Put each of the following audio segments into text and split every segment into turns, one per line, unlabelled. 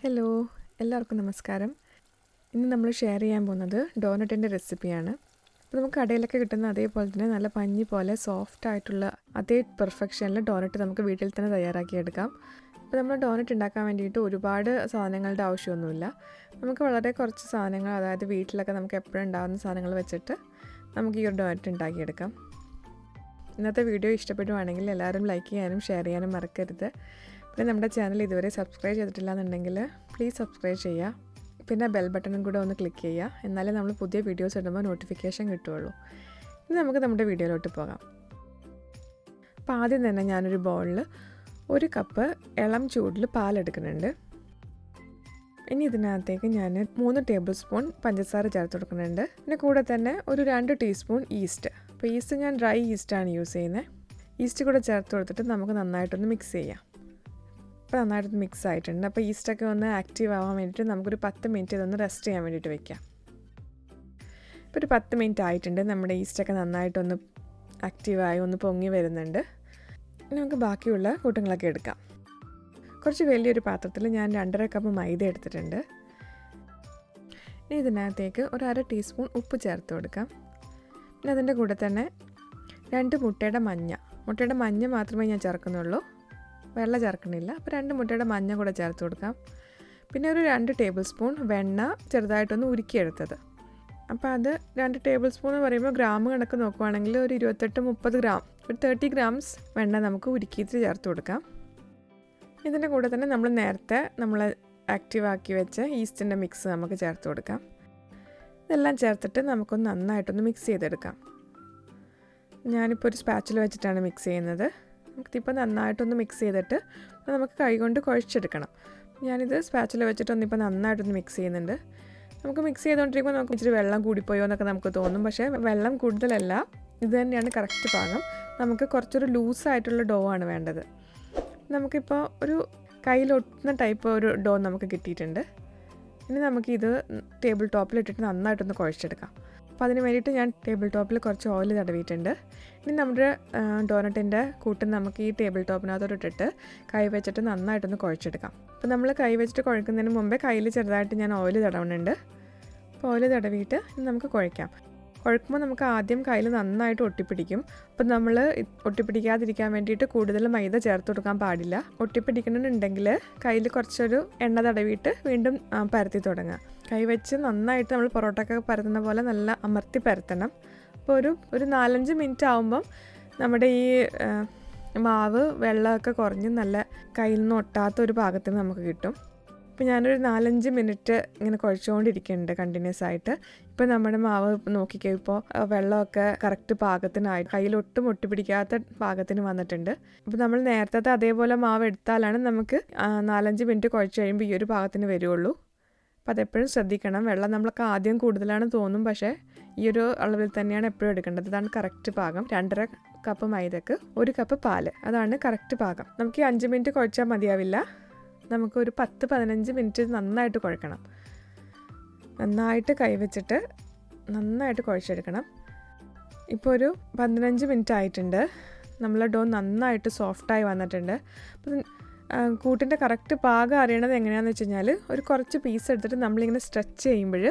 Hello, എല്ലാവർക്കും നമസ്കാരം. ഇന്ന് നമ്മൾ ഷെയർ ചെയ്യാൻ പോകുന്നത് ഡോനറ്റിൻ്റെ റെസിപ്പിയാണ്. അപ്പോൾ നമുക്ക് കടയിലൊക്കെ കിട്ടുന്ന അതേപോലെ തന്നെ നല്ല പഞ്ഞി പോലെ സോഫ്റ്റ് ആയിട്ടുള്ള അതേ പെർഫെക്ഷനിൽ ഡോനറ്റ് നമുക്ക് വീട്ടിൽ തന്നെ തയ്യാറാക്കിയെടുക്കാം. അപ്പോൾ നമ്മൾ ഡോനറ്റ് ഉണ്ടാക്കാൻ വേണ്ടിയിട്ട് ഒരുപാട് സാധനങ്ങളുടെ ആവശ്യമൊന്നുമില്ല. നമുക്ക് വളരെ കുറച്ച് സാധനങ്ങൾ, അതായത് വീട്ടിലൊക്കെ നമുക്ക് എപ്പോഴും ഉണ്ടാകുന്ന സാധനങ്ങൾ വെച്ചിട്ട് നമുക്ക് ഈ ഒരു ഡോനറ്റ് ഉണ്ടാക്കിയെടുക്കാം. ഇന്നത്തെ വീഡിയോ ഇഷ്ടപ്പെടുവാണെങ്കിൽ എല്ലാവരും ലൈക്ക് ചെയ്യാനും ഷെയർ ചെയ്യാനും മറക്കരുത്. പിന്നെ നമ്മുടെ ചാനൽ ഇതുവരെ സബ്സ്ക്രൈബ് ചെയ്തിട്ടില്ല എന്നുണ്ടെങ്കിൽ പ്ലീസ് സബ്സ്ക്രൈബ് ചെയ്യുക. പിന്നെ ബെൽ ബട്ടണും കൂടെ ഒന്ന് ക്ലിക്ക് ചെയ്യുക. എന്നാലേ നമ്മൾ പുതിയ വീഡിയോസ് ഇടുമ്പോൾ നോട്ടിഫിക്കേഷൻ കിട്ടുകയുള്ളൂ. ഇനി നമുക്ക് നമ്മുടെ വീഡിയോയിലോട്ട് പോകാം. അപ്പോൾ ആദ്യം തന്നെ ഞാനൊരു ബൗളിൽ 1 കപ്പ് ഇളം ചൂടിൽ പാലെടുക്കുന്നുണ്ട്. ഇനി ഇതിനകത്തേക്ക് ഞാൻ 3 ടേബിൾ സ്പൂൺ പഞ്ചസാര ചേർത്ത് കൊടുക്കുന്നുണ്ട്. പിന്നെ കൂടെ തന്നെ ഒരു 2 ടീസ്പൂൺ ഈസ്റ്റ്. അപ്പോൾ ഈസ്റ്റ് ഞാൻ ഡ്രൈ ഈസ്റ്റാണ് യൂസ് ചെയ്യുന്നത്. ഈസ്റ്റ് കൂടെ ചേർത്ത് കൊടുത്തിട്ട് നമുക്ക് നന്നായിട്ടൊന്ന് മിക്സ് ചെയ്യാം. അപ്പോൾ നന്നായിട്ട് മിക്സ് ആയിട്ടുണ്ട്. അപ്പോൾ ഈസ്റ്റൊക്കെ ഒന്ന് ആക്റ്റീവ് ആവാൻ വേണ്ടിയിട്ട് നമുക്കൊരു 10 മിനിറ്റ് ഇതൊന്ന് റെസ്റ്റ് ചെയ്യാൻ വേണ്ടിയിട്ട് വെക്കാം. ഇപ്പോൾ ഒരു 10 മിനിറ്റ് ആയിട്ടുണ്ട്. നമ്മുടെ ഈസ്റ്റൊക്കെ നന്നായിട്ടൊന്ന് ആക്റ്റീവായി ഒന്ന് പൊങ്ങി വരുന്നുണ്ട്. ഇനി നമുക്ക് ബാക്കിയുള്ള കൂട്ടങ്ങളൊക്കെ എടുക്കാം. കുറച്ച് വലിയൊരു പാത്രത്തിൽ ഞാൻ 2.5 കപ്പ് മൈദ എടുത്തിട്ടുണ്ട്. ഇനി ഇതിനകത്തേക്ക് ഒരു 1/2 ടീസ്പൂൺ ഉപ്പ് ചേർത്ത് കൊടുക്കാം. പിന്നെ അതിൻ്റെ കൂടെ തന്നെ 2 മുട്ടയുടെ മഞ്ഞ മാത്രമേ ഞാൻ ചേർക്കുന്നുള്ളൂ, വെള്ള ചേർക്കണില്ല. അപ്പോൾ 2 മുട്ടയുടെ മഞ്ഞ കൂടെ ചേർത്ത് കൊടുക്കാം. പിന്നെ ഒരു 2 ടേബിൾ സ്പൂൺ വെണ്ണ ചെറുതായിട്ടൊന്ന് ഉരുക്കിയെടുത്തത്. അപ്പോൾ അത് 2 ടേബിൾ സ്പൂൺ എന്ന് പറയുമ്പോൾ ഗ്രാം കണക്ക് നോക്കുവാണെങ്കിൽ ഒരു 28-30 ഗ്രാം, ഒരു 30 ഗ്രാംസ് വെണ്ണ നമുക്ക് ഉരുക്കിയിട്ട് ചേർത്ത് കൊടുക്കാം. ഇതിൻ്റെ കൂടെ തന്നെ നമ്മൾ ആക്റ്റീവാക്കി വെച്ച ഈസ്റ്റിൻ്റെ മിക്സ് നമുക്ക് ചേർത്ത് കൊടുക്കാം. ഇതെല്ലാം ചേർത്തിട്ട് നമുക്കൊന്ന് നന്നായിട്ടൊന്ന് മിക്സ് ചെയ്തെടുക്കാം. ഞാനിപ്പോൾ ഒരു സ്പാച്ചിൽ വെച്ചിട്ടാണ് മിക്സ് ചെയ്യുന്നത്. നമുക്കിപ്പോൾ നന്നായിട്ടൊന്ന് മിക്സ് ചെയ്തിട്ട് നമുക്ക് കൈകൊണ്ട് കുഴച്ചെടുക്കണം. ഞാനിത് സ്പാച്ചിൽ വെച്ചിട്ടൊന്നിപ്പോൾ നന്നായിട്ടൊന്ന് മിക്സ് ചെയ്യുന്നുണ്ട്. നമുക്ക് മിക്സ് ചെയ്തുകൊണ്ടിരിക്കുമ്പോൾ നമുക്ക് ഇച്ചിരി വെള്ളം കൂടിപ്പോയോ എന്നൊക്കെ നമുക്ക് തോന്നും. പക്ഷേ വെള്ളം കൂടുതലല്ല, ഇത് തന്നെയാണ് കറക്റ്റ് പാകം. നമുക്ക് കുറച്ചൊരു ലൂസായിട്ടുള്ള ഡോ ആണ് വേണ്ടത്. നമുക്കിപ്പോൾ ഒരു കയ്യിലൊട്ടുന്ന ടൈപ്പ് ഒരു ഡോ നമുക്ക് കിട്ടിയിട്ടുണ്ട്. ഇനി നമുക്കിത് ടേബിൾ ടോപ്പിലിട്ടിട്ട് നന്നായിട്ടൊന്ന് കുഴച്ചെടുക്കാം. അപ്പോൾ അതിന് വേണ്ടിയിട്ട് ഞാൻ ടേബിൾ ടോപ്പിൽ കുറച്ച് ഓയിൽ തടവിയിട്ടുണ്ട്. ഇനി നമ്മുടെ ഡോനറ്റിൻ്റെ കൂട്ട് നമുക്ക് ഈ ടേബിൾ ടോപ്പിനകത്തോട്ടിട്ട് കൈ വെച്ചിട്ട് നന്നായിട്ടൊന്ന് കുഴച്ചെടുക്കാം. അപ്പോൾ നമ്മൾ കൈ വെച്ചിട്ട് കുഴക്കുന്നതിന് മുമ്പേ കയ്യിൽ ചെറുതായിട്ട് ഞാൻ ഓയിൽ തടവുന്നുണ്ട്. അപ്പോൾ ഓയിൽ തടവിയിട്ട് നമുക്ക് കുഴക്കാം. കുഴക്കുമ്പോൾ നമുക്ക് ആദ്യം കയ്യിൽ നന്നായിട്ട് ഒട്ടിപ്പിടിക്കും. അപ്പോൾ നമ്മൾ ഒട്ടിപ്പിടിക്കാതിരിക്കാൻ വേണ്ടിയിട്ട് കൂടുതൽ മൈദ ചേർത്ത് കൊടുക്കാൻ പാടില്ല. ഒട്ടിപ്പിടിക്കണമെന്നുണ്ടെങ്കിൽ കയ്യിൽ കുറച്ചൊരു എണ്ണ തടവിയിട്ട് വീണ്ടും പരത്തി തുടങ്ങുക. കൈ വെച്ച് നന്നായിട്ട് നമ്മൾ പൊറോട്ടയൊക്കെ പരത്തുന്ന പോലെ നല്ല അമർത്തി പരത്തണം. അപ്പോൾ ഒരു 4-5 മിനിറ്റ് ആകുമ്പം നമ്മുടെ ഈ മാവ് വെള്ളമൊക്കെ കുറഞ്ഞ് നല്ല കയ്യിൽ നിന്ന് ഒട്ടാത്ത ഒരു പാകത്തിന് നമുക്ക് കിട്ടും. ഇപ്പോൾ ഞാനൊരു 4-5 മിനിറ്റ് ഇങ്ങനെ കുഴച്ചുകൊണ്ടിരിക്കുന്നുണ്ട് കണ്ടിന്യൂസ് ആയിട്ട്. ഇപ്പോൾ നമ്മുടെ മാവ് നോക്കിക്കോ, ഇപ്പോൾ വെള്ളമൊക്കെ കറക്റ്റ് പാകത്തിനായി കയ്യിലൊട്ടും ഒട്ടിപ്പിടിക്കാത്ത പാകത്തിന് വന്നിട്ടുണ്ട്. അപ്പോൾ നമ്മൾ നേരത്തെ അതേപോലെ മാവ് എടുത്താലാണ് നമുക്ക് 4-5 മിനിറ്റ് കുഴച്ച് കഴിയുമ്പോൾ ഈ ഒരു പാകത്തിന് വരുള്ളൂ. അപ്പോൾ അതെപ്പോഴും ശ്രദ്ധിക്കണം. വെള്ളം നമ്മൾക്ക് ആദ്യം കൂടുതലാണ് തോന്നും, പക്ഷേ ഈ ഒരു അളവിൽ തന്നെയാണ് എപ്പോഴും എടുക്കേണ്ടത്. ഇതാണ് കറക്റ്റ് പാകം. 2.5 കപ്പ് മൈദക്ക് 1 കപ്പ് പാല്, അതാണ് കറക്റ്റ് പാകം. നമുക്ക് ഈ 5 മിനിറ്റ് കുഴച്ചാൽ മതിയാവില്ല. നമുക്കൊരു 10-15 മിനിറ്റ് നന്നായിട്ട് കുഴക്കണം. നന്നായിട്ട് കൈവച്ചിട്ട് നന്നായിട്ട് കുഴച്ചെടുക്കണം. ഇപ്പോൾ ഒരു 15 മിനിറ്റ് ആയിട്ടുണ്ട്. നമ്മളെ ഡോ നന്നായിട്ട് സോഫ്റ്റായി വന്നിട്ടുണ്ട്. അപ്പം കൂട്ടിൻ്റെ കറക്റ്റ് പാകം അറിയണത് എങ്ങനെയാണെന്ന് വെച്ച് കഴിഞ്ഞാൽ ഒരു കുറച്ച് പീസ് എടുത്തിട്ട് നമ്മളിങ്ങനെ സ്ട്രെച്ച് ചെയ്യുമ്പോൾ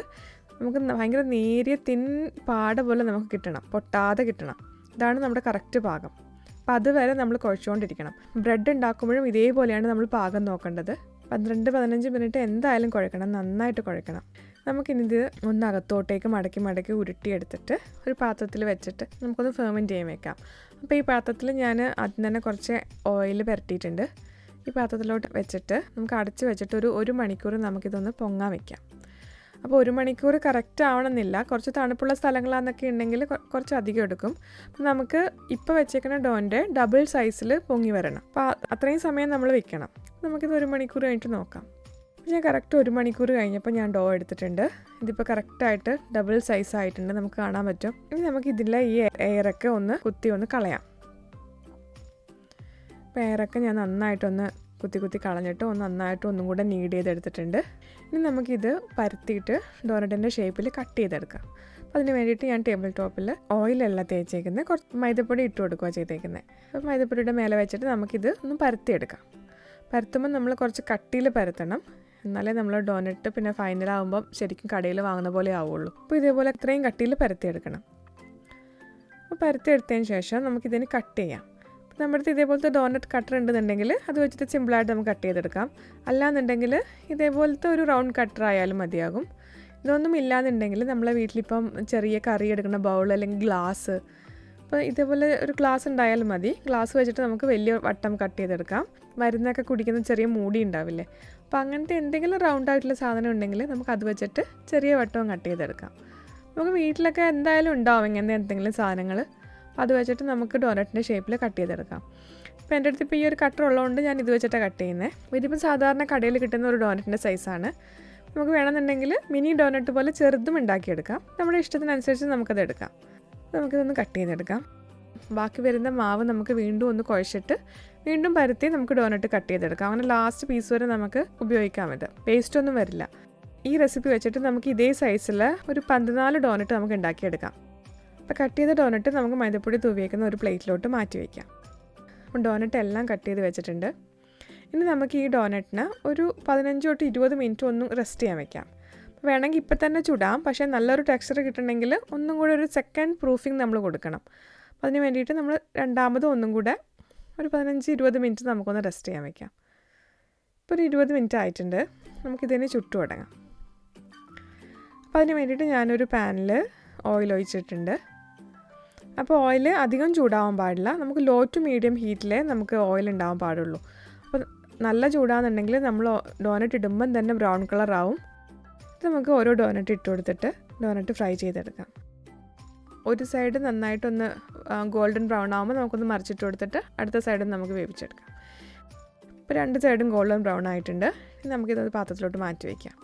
നമുക്ക് ഭയങ്കര നേരിയ തിൻ പാട പോലെ നമുക്ക് കിട്ടണം, പൊട്ടാതെ കിട്ടണം. ഇതാണ് നമ്മുടെ കറക്റ്റ് പാകം. അപ്പോൾ അതുവരെ നമ്മൾ കുഴച്ചുകൊണ്ടിരിക്കണം. ബ്രെഡ് ഉണ്ടാക്കുമ്പോഴും ഇതേപോലെയാണ് നമ്മൾ പാകം നോക്കേണ്ടത്. 12-15 മിനിറ്റ് എന്തായാലും കുഴക്കണം, നന്നായിട്ട് കുഴക്കണം. നമുക്കിനിത് ഒന്ന് അകത്തോട്ടേക്ക് മടക്കി ഉരുട്ടിയെടുത്തിട്ട് ഒരു പാത്രത്തിൽ വെച്ചിട്ട് നമുക്കൊന്ന് ഫെർമെൻറ്റ് ചെയ്യാൻ വെക്കാം. അപ്പോൾ ഈ പാത്രത്തിൽ ഞാൻ ആദ്യം തന്നെ കുറച്ച് ഓയിൽ പുരട്ടിയിട്ടുണ്ട്. ഈ പാത്രത്തിലോട്ട് വെച്ചിട്ട് നമുക്ക് അടച്ച് വെച്ചിട്ട് ഒരു 1 മണിക്കൂർ നമുക്കിതൊന്ന് പൊങ്ങാൻ വെക്കാം. അപ്പോൾ 1 മണിക്കൂർ കറക്റ്റ് ആവണമെന്നില്ല. കുറച്ച് തണുപ്പുള്ള സ്ഥലങ്ങളാണെന്നൊക്കെ ഉണ്ടെങ്കിൽ കുറച്ച് അധികം എടുക്കും. അപ്പോൾ നമുക്ക് ഇപ്പോൾ വെച്ചേക്കുന്ന ഡോൻ്റെ ഡബിൾ സൈസിൽ പൊങ്ങി വരണം. അപ്പോൾ അത്രയും സമയം നമ്മൾ വെക്കണം. നമുക്കിത് 1 മണിക്കൂർ കഴിഞ്ഞിട്ട് നോക്കാം. ഞാൻ കറക്റ്റ് 1 മണിക്കൂർ കഴിഞ്ഞപ്പോൾ ഞാൻ ഡോ എടുത്തിട്ടുണ്ട്. ഇതിപ്പോൾ കറക്റ്റായിട്ട് ഡബിൾ സൈസ് ആയിട്ടുണ്ട്, നമുക്ക് കാണാൻ പറ്റും. ഇനി നമുക്ക് ഇതിലെ ഈ എയറൊക്കെ ഒന്ന് കളയാം. അപ്പോൾ എയറൊക്കെ ഞാൻ നന്നായിട്ടൊന്ന് കുത്തി കളഞ്ഞിട്ട് നന്നായിട്ട് ഒന്നും കൂടെ നീഡ് ചെയ്തെടുത്തിട്ടുണ്ട്. ഇനി നമുക്കിത് പരത്തിയിട്ട് ഡോനറ്റിൻ്റെ ഷേപ്പിൽ കട്ട് ചെയ്തെടുക്കാം. അപ്പോൾ അതിന് വേണ്ടിയിട്ട് ഞാൻ ടേബിൾ ടോപ്പിൽ ഓയിലല്ല തേച്ചേക്കുന്നത്, കുറച്ച് മൈദപ്പൊടി ഇട്ട് കൊടുക്കുക ചെയ്തേക്കുന്നത്. അപ്പോൾ മൈദപ്പൊടിയുടെ മേലെ വെച്ചിട്ട് നമുക്കിത് ഒന്ന് പരത്തിയെടുക്കാം. പരത്തുമ്പോൾ നമ്മൾ കുറച്ച് കട്ടിയിൽ പരത്തണം. എന്നാലേ നമ്മൾ ഡോനറ്റ് പിന്നെ ഫൈനലാകുമ്പം ശരിക്കും കടയിൽ വാങ്ങുന്ന പോലെ ആവുള്ളൂ. അപ്പോൾ ഇതേപോലെ അത്രയും കട്ടിയിൽ പരത്തിയെടുക്കണം. അപ്പോൾ പരത്തിയെടുത്തതിന് ശേഷം നമുക്കിതിന് കട്ട് ചെയ്യാം. നമ്മുടെ അടുത്ത് ഇതേപോലത്തെ ഡോനറ്റ് കട്ടർ ഉണ്ടെന്നുണ്ടെങ്കിൽ അത് വെച്ചിട്ട് സിമ്പിളായിട്ട് നമുക്ക് കട്ട് ചെയ്തെടുക്കാം. അല്ലാന്നുണ്ടെങ്കിൽ ഇതേപോലത്തെ ഒരു റൗണ്ട് കട്ടർ ആയാലും മതിയാകും. ഇതൊന്നും ഇല്ലാന്നുണ്ടെങ്കിൽ നമ്മളെ വീട്ടിലിപ്പം ചെറിയ കറി എടുക്കുന്ന ബൗൾ അല്ലെങ്കിൽ ഗ്ലാസ്, അപ്പോൾ ഇതേപോലെ ഒരു ഗ്ലാസ് ഉണ്ടായാലും മതി. ഗ്ലാസ് വെച്ചിട്ട് നമുക്ക് വലിയ വട്ടം കട്ട് ചെയ്തെടുക്കാം. മരുന്നൊക്കെ കുടിക്കുന്ന ചെറിയ മൂടി ഉണ്ടാവില്ലേ, അപ്പോൾ അങ്ങനത്തെ എന്തെങ്കിലും റൗണ്ടായിട്ടുള്ള സാധനം ഉണ്ടെങ്കിൽ നമുക്ക് അത് വെച്ചിട്ട് ചെറിയ വട്ടവും കട്ട് ചെയ്തെടുക്കാം. നമുക്ക് വീട്ടിലൊക്കെ എന്തായാലും ഉണ്ടാവും ഇങ്ങനെ എന്തെങ്കിലും സാധനങ്ങൾ. അത് വെച്ചിട്ട് നമുക്ക് ഡോനറ്റിൻ്റെ ഷേപ്പിൽ കട്ട് ചെയ്തെടുക്കാം. അപ്പോൾ എൻ്റെ അടുത്ത് ഇപ്പോൾ ഈ ഒരു കട്ടർ ഉള്ളതുകൊണ്ട് ഞാൻ ഇത് വെച്ചിട്ടാണ് കട്ട് ചെയ്യുന്നത്. ഇതിപ്പോൾ സാധാരണ കടയിൽ കിട്ടുന്ന ഒരു ഡോനറ്റിൻ്റെ സൈസാണ്. നമുക്ക് വേണമെന്നുണ്ടെങ്കിൽ മിനി ഡോനറ്റ് പോലെ ചെറുതും ഉണ്ടാക്കിയെടുക്കാം. നമ്മുടെ ഇഷ്ടത്തിനനുസരിച്ച് നമുക്കത് എടുക്കാം. നമുക്കിതൊന്ന് കട്ട് ചെയ്തെടുക്കാം. ബാക്കി വരുന്ന മാവ് നമുക്ക് വീണ്ടും ഒന്ന് കുഴച്ചിട്ട് വീണ്ടും പരത്തി നമുക്ക് ഡോനറ്റ് കട്ട് ചെയ്തെടുക്കാം. അങ്ങനെ ലാസ്റ്റ് പീസ് വരെ നമുക്ക് ഉപയോഗിക്കാം. ഇത് വേസ്റ്റൊന്നും വരില്ല. ഈ റെസിപ്പി വെച്ചിട്ട് നമുക്ക് ഇതേ സൈസിൽ ഒരു 14 ഡോനറ്റ് നമുക്ക് ഉണ്ടാക്കിയെടുക്കാം. അപ്പോൾ കട്ട് ചെയ്ത ഡോനറ്റ് നമുക്ക് മൈദപ്പൊടി തൂവിയേക്കുന്ന ഒരു പ്ലേറ്റിലോട്ട് മാറ്റി വയ്ക്കാം. അപ്പോൾ ഡോനറ്റ് എല്ലാം കട്ട് ചെയ്ത് വെച്ചിട്ടുണ്ട്. ഇനി നമുക്ക് ഈ ഡോനറ്റിന് ഒരു 15 തൊട്ട് 20 മിനിറ്റ് ഒന്നും റെസ്റ്റ് ചെയ്യാൻ വെക്കാം. വേണമെങ്കിൽ ഇപ്പം തന്നെ ചുടാം, പക്ഷേ നല്ലൊരു ടെക്സ്ചർ കിട്ടണമെങ്കിൽ ഒന്നും കൂടെ ഒരു സെക്കൻഡ് പ്രൂഫിങ് നമ്മൾ കൊടുക്കണം. അപ്പോൾ അതിന് വേണ്ടിയിട്ട് നമ്മൾ രണ്ടാമതും ഒന്നും കൂടെ ഒരു 15-20 മിനിറ്റ് നമുക്കൊന്ന് റെസ്റ്റ് ചെയ്യാൻ വെക്കാം. ഇപ്പോൾ ഒരു 20 മിനിറ്റ് ആയിട്ടുണ്ട്. നമുക്കിതിനെ ചുട്ടു തുടങ്ങാം. അപ്പോൾ അതിന് വേണ്ടിയിട്ട് ഞാനൊരു പാനിൽ ഓയിൽ ഒഴിച്ചിട്ടുണ്ട്. അപ്പോൾ ഓയിൽ അധികം ചൂടാവാൻ പാടില്ല. നമുക്ക് ലോ ടു മീഡിയം ഹീറ്റിലേ നമുക്ക് ഓയിൽ ഉണ്ടാവാൻ പാടുള്ളൂ. അപ്പോൾ നല്ല ചൂടാണെന്നുണ്ടെങ്കിൽ നമ്മൾ ഡോനറ്റ് ഇടുമ്പം തന്നെ ബ്രൗൺ കളറാവും. ഇത് നമുക്ക് ഓരോ ഡോനറ്റ് ഇട്ട് കൊടുത്തിട്ട് ഡോനറ്റ് ഫ്രൈ ചെയ്തെടുക്കാം. ഒരു സൈഡ് നന്നായിട്ടൊന്ന് ഗോൾഡൻ ബ്രൗൺ ആകുമ്പോൾ നമുക്കൊന്ന് മറിച്ചിട്ട് കൊടുത്തിട്ട് അടുത്ത സൈഡിൽ നമുക്ക് വേവിച്ചെടുക്കാം. ഇപ്പോൾ 2 സൈഡും ഗോൾഡൻ ബ്രൗൺ ആയിട്ടുണ്ട്. നമുക്കിത് പാത്രത്തിലോട്ട് മാറ്റി വയ്ക്കാം.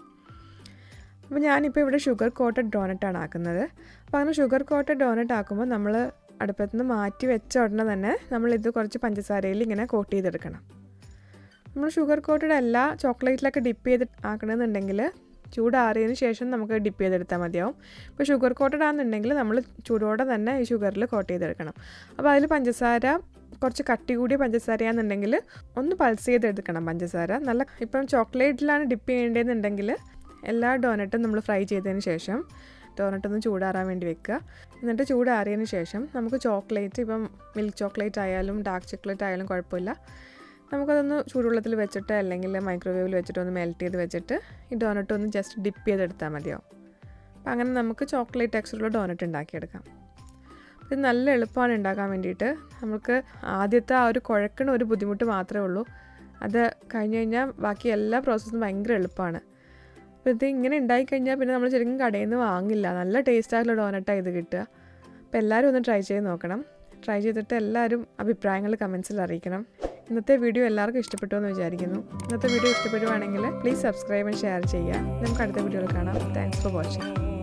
അപ്പോൾ ഞാനിപ്പോൾ ഇവിടെ ഷുഗർ കോട്ടഡ് ഡോനറ്റാണ് ആക്കുന്നത്. അപ്പോൾ അങ്ങനെ ഷുഗർ കോട്ടഡ് ഡോനറ്റ് ആക്കുമ്പോൾ നമ്മൾ അടുപ്പത്തു നിന്ന് മാറ്റി വെച്ച ഉടനെ തന്നെ നമ്മളിത് കുറച്ച് പഞ്ചസാരയിൽ ഇങ്ങനെ കോട്ട് ചെയ്തെടുക്കണം. നമ്മൾ ഷുഗർ കോട്ടഡ് അല്ല ചോക്ലേറ്റിലൊക്കെ ഡിപ്പ് ചെയ്ത് ആക്കണമെന്നുണ്ടെങ്കിൽ ചൂടാറിയതിന് ശേഷം നമുക്ക് ഡിപ്പ് ചെയ്തെടുത്താൽ മതിയാവും. ഇപ്പോൾ ഷുഗർ കോട്ടഡ് ആണെന്നുണ്ടെങ്കിൽ നമ്മൾ ചൂടോടെ തന്നെ ഈ ഷുഗറിൽ കോട്ട് ചെയ്തെടുക്കണം. അപ്പോൾ അതിൽ പഞ്ചസാര കുറച്ച് കട്ടി കൂടിയ പഞ്ചസാരയാണെന്നുണ്ടെങ്കിൽ ഒന്ന് പൾസ് ചെയ്തെടുക്കണം പഞ്ചസാര. നല്ല ഇപ്പം ചോക്ലേറ്റിലാണ് ഡിപ്പ് ചെയ്യേണ്ടതെന്നുണ്ടെങ്കിൽ എല്ലാ ഡോനറ്റും നമ്മൾ ഫ്രൈ ചെയ്തതിന് ശേഷം ഡോനറ്റൊന്ന് ചൂടാറാൻ വേണ്ടി വെക്കുക. എന്നിട്ട് ചൂടാറിയതിന് ശേഷം നമുക്ക് ചോക്ലേറ്റ്, ഇപ്പം മിൽക്ക് ചോക്ലേറ്റ് ആയാലും ഡാർക്ക് ചോക്ലേറ്റ് ആയാലും കുഴപ്പമില്ല, നമുക്കതൊന്ന് ചൂടുവെള്ളത്തിൽ വെച്ചിട്ട് അല്ലെങ്കിൽ മൈക്രോവേവിൽ വെച്ചിട്ട് ഒന്ന് മെൽറ്റ് ചെയ്ത് വെച്ചിട്ട് ഈ ഡോനറ്റ് ഒന്ന് ജസ്റ്റ് ഡിപ്പ് ചെയ്തെടുത്താൽ മതിയാവും. അപ്പം അങ്ങനെ നമുക്ക് ചോക്ലേറ്റ് ടെക്സ്ചറുള്ള ഡോനറ്റ് ഉണ്ടാക്കിയെടുക്കാം. ഇത് നല്ല എളുപ്പമാണ് ഉണ്ടാക്കാൻ വേണ്ടിയിട്ട്. നമുക്ക് ആദ്യത്തെ ആ ഒരു കുഴക്കണ ഒരു ബുദ്ധിമുട്ട് മാത്രമേ ഉള്ളൂ. അത് കഴിഞ്ഞ് കഴിഞ്ഞാൽ ബാക്കി എല്ലാ പ്രോസസ്സും ഭയങ്കര എളുപ്പമാണ്. അപ്പോൾ ഇത് ഇങ്ങനെ ഉണ്ടായിക്കഴിഞ്ഞാൽ പിന്നെ നമ്മൾ ശരിക്കും കടയിൽ നിന്ന് വാങ്ങില്ല. നല്ല ടേസ്റ്റായിട്ടുള്ള ഡോനറ്റാണ് ഇത് കിട്ടുക. അപ്പോൾ എല്ലാവരും ഒന്ന് ട്രൈ ചെയ്ത് നോക്കണം. ട്രൈ ചെയ്തിട്ട് എല്ലാവരും അഭിപ്രായങ്ങൾ കമൻസിൽ അറിയിക്കണം. ഇന്നത്തെ വീഡിയോ എല്ലാവർക്കും ഇഷ്ടപ്പെട്ടു എന്ന് വിചാരിക്കുന്നു. ഇന്നത്തെ വീഡിയോ ഇഷ്ടപ്പെടുവാണെങ്കിൽ പ്ലീസ് സബ്സ്ക്രൈബ് ആൻഡ് ഷെയർ ചെയ്യുക. നമുക്ക് അടുത്ത വീഡിയോയിൽ കാണാം. Thanks for watching.